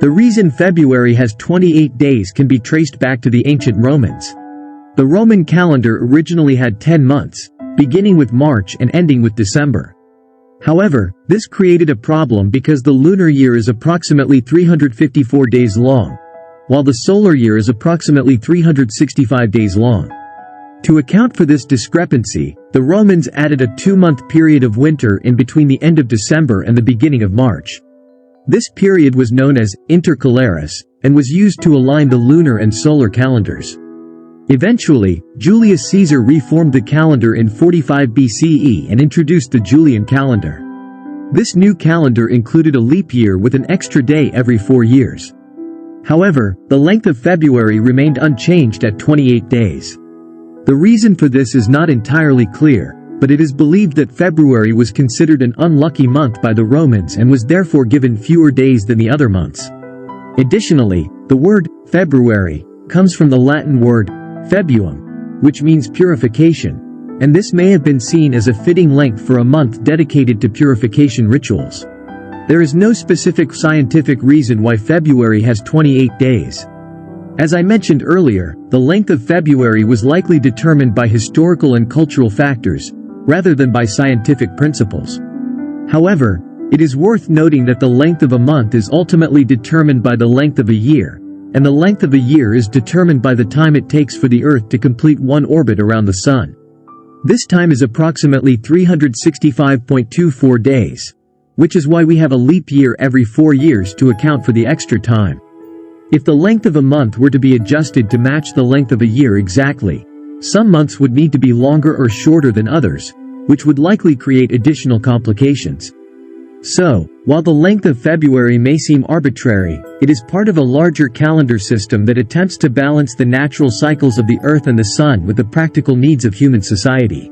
The reason February has 28 days can be traced back to the ancient Romans. The Roman calendar originally had 10 months, beginning with March and ending with December. However, this created a problem because the lunar year is approximately 354 days long, while the solar year is approximately 365 days long. To account for this discrepancy, the Romans added a 2-month period of winter in between the end of December and the beginning of March. This period was known as intercalaris, and was used to align the lunar and solar calendars. Eventually, Julius Caesar reformed the calendar in 45 BCE and introduced the Julian calendar. This new calendar included a leap year with an extra day every 4 years. However, the length of February remained unchanged at 28 days. The reason for this is not entirely clear, but it is believed that February was considered an unlucky month by the Romans and was therefore given fewer days than the other months. Additionally, the word February comes from the Latin word febuum, which means purification, and this may have been seen as a fitting length for a month dedicated to purification rituals. There is no specific scientific reason why February has 28 days. As I mentioned earlier, the length of February was likely determined by historical and cultural factors, rather than by scientific principles. However, it is worth noting that the length of a month is ultimately determined by the length of a year, and the length of a year is determined by the time it takes for the Earth to complete one orbit around the Sun. This time is approximately 365.24 days, which is why we have a leap year every 4 years to account for the extra time. If the length of a month were to be adjusted to match the length of a year exactly, some months would need to be longer or shorter than others, which would likely create additional complications. So, while the length of February may seem arbitrary, it is part of a larger calendar system that attempts to balance the natural cycles of the Earth and the Sun with the practical needs of human society.